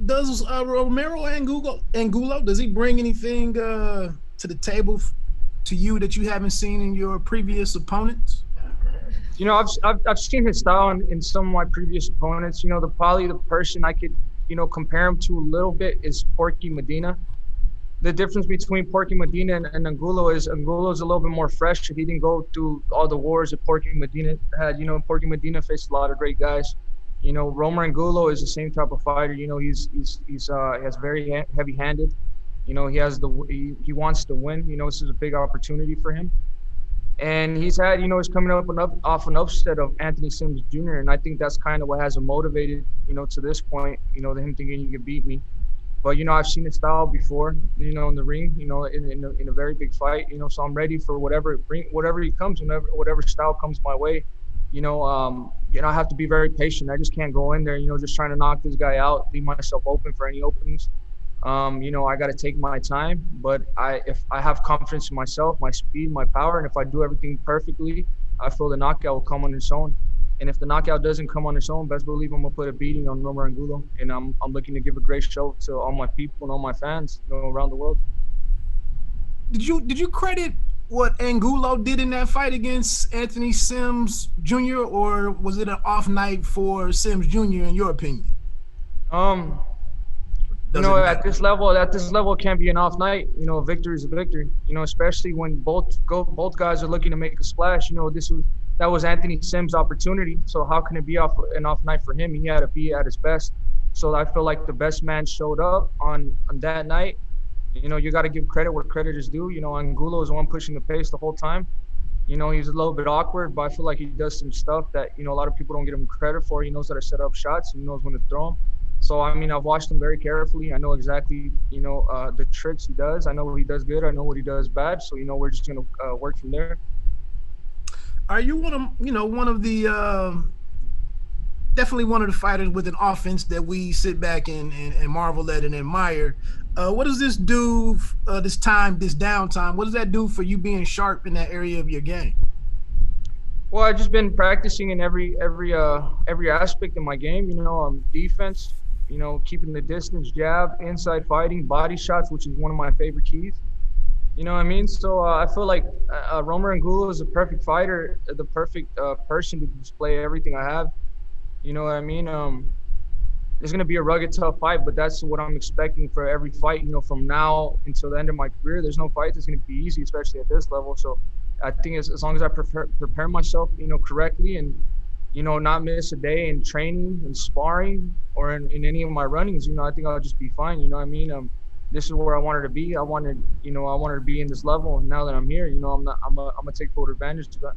Does Romero Angulo, does he bring anything to the table to you that you haven't seen in your previous opponents? I've seen his style in some of my previous opponents. Probably the person I could, compare him to a little bit is Porky Medina. The difference between Porky Medina and Angulo is Angulo's a little bit more fresh. He didn't go through all the wars that Porky Medina had. Porky Medina faced a lot of great guys. Romer Angulo is the same type of fighter. He has very heavy-handed. He wants to win. This is a big opportunity for him. And he's coming off an upset of Anthony Sims Jr. And I think that's kind of what has him motivated, to this point, him thinking he could beat me. But, I've seen his style before, in the ring, in a very big fight, so I'm ready for whatever he comes, whatever style comes my way. I have to be very patient. I just can't go in there, just trying to knock this guy out, leave myself open for any openings. I got to take my time, but if I have confidence in myself, my speed, my power, and if I do everything perfectly, I feel the knockout will come on its own. And if the knockout doesn't come on its own, best believe I'm gonna put a beating on Romer Angulo, and I'm looking to give a great show to all my people and all my fans, around the world. Did you credit what Angulo did in that fight against Anthony Sims Jr., or was it an off night for Sims Jr. in your opinion? At this level, it can't be an off night. A victory is a victory. Especially when both guys are looking to make a splash. That was Anthony Sims' opportunity. So how can it be an off night for him? He had to be at his best. So I feel like the best man showed up on that night. You got to give credit where credit is due. Angulo is the one pushing the pace the whole time. He's a little bit awkward, but I feel like he does some stuff that, a lot of people don't give him credit for. He knows how to set up shots. He knows when to throw them. So, I've watched him very carefully. I know exactly, the tricks he does. I know what he does good. I know what he does bad. So, we're just going to work from there. Are you one of the definitely one of the fighters with an offense that we sit back and marvel at and admire? What does this do this downtime? What does that do for you being sharp in that area of your game? Well, I've just been practicing in every aspect of my game. Defense, keeping the distance, jab, inside fighting, body shots, which is one of my favorite keys. You know what I mean? So I feel like Romer Angulo is a perfect fighter, the perfect person to display everything I have. You know what I mean? It's going to be a rugged, tough fight, but that's what I'm expecting for every fight, from now until the end of my career. There's no fight that's going to be easy, especially at this level. So I think as long as I prepare myself, correctly and, not miss a day in training and sparring or in any of my runnings, I think I'll just be fine. You know what I mean? This is where I wanted to be. I wanted to be in this level. And now that I'm here, I'm gonna take full advantage to that.